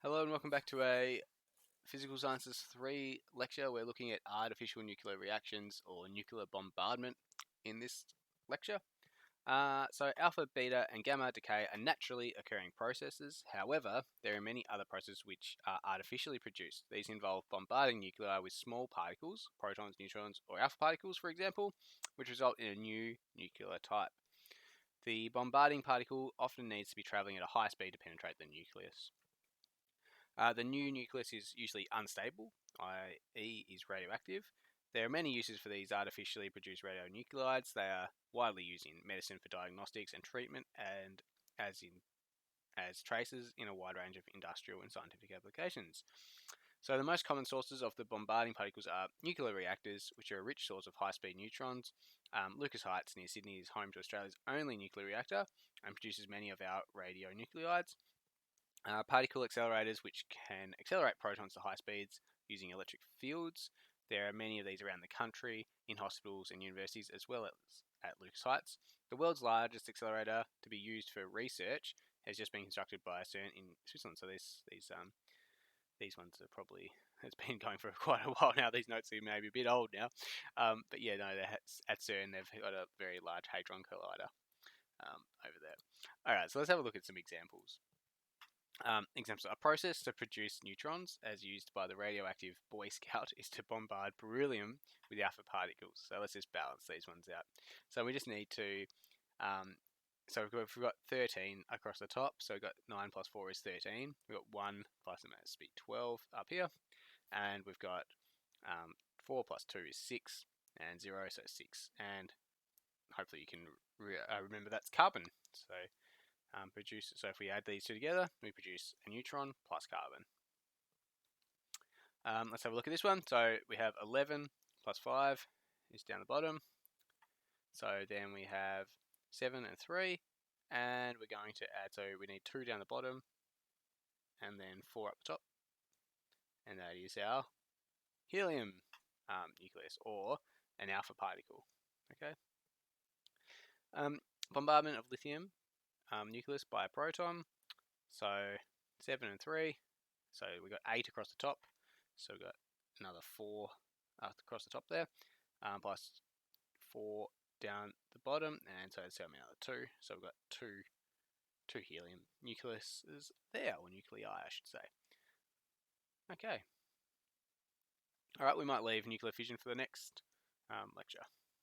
Hello and welcome back to a Physical Sciences 3 lecture. We're looking at artificial nuclear reactions or nuclear bombardment in this lecture. So alpha, beta, and gamma decay are naturally occurring processes. However, there are many other processes which are artificially produced. These involve bombarding nuclei with small particles, protons, neutrons, or alpha particles, for example, which result in a new nuclear type. The bombarding particle often needs to be traveling at a high speed to penetrate the nucleus. The new nucleus is usually unstable, i.e. is radioactive. There are many uses for these artificially produced radionuclides. They are widely used in medicine for diagnostics and treatment, and as traces in a wide range of industrial and scientific applications. So the most common sources of the bombarding particles are nuclear reactors, which are a rich source of high-speed neutrons. Lucas Heights near Sydney is home to Australia's only nuclear reactor and produces many of our radionuclides. Particle accelerators, which can accelerate protons to high speeds using electric fields. There are many of these around the country, in hospitals and universities, as well as at Lucas Heights. The world's largest accelerator to be used for research has just been constructed by CERN in Switzerland. So these ones are probably, it's been going for quite a while now. These notes are maybe a bit old now, but yeah, no, at CERN they've got a very large hadron collider over there. All right, so let's have a look at some examples. Examples: a process to produce neutrons, as used by the radioactive Boy Scout, is to bombard beryllium with alpha particles. So let's just balance these ones out. So we just need to, so we've got 13 across the top. So we've got 9 plus 4 is 13. We've got 1 plus, it must be 12 up here. And we've got 4 plus 2 is 6, and 0, so 6. And hopefully you can remember that's carbon. So so if we add these two together, we produce a neutron plus carbon. Let's have a look at this one. So we have 11 plus 5 is down the bottom. So then we have 7 and 3, and we're going to add, so we need 2 down the bottom, and then 4 up the top, and that is our helium nucleus, or an alpha particle. Okay. Bombardment of lithium nucleus by a proton. So 7 and 3. So we've got 8 across the top. So we've got another 4 across the top there, plus 4 down the bottom, and so it's another 2. So we've got two helium nucleuses there, or nuclei, I should say. Okay. All right, we might leave nuclear fission for the next lecture.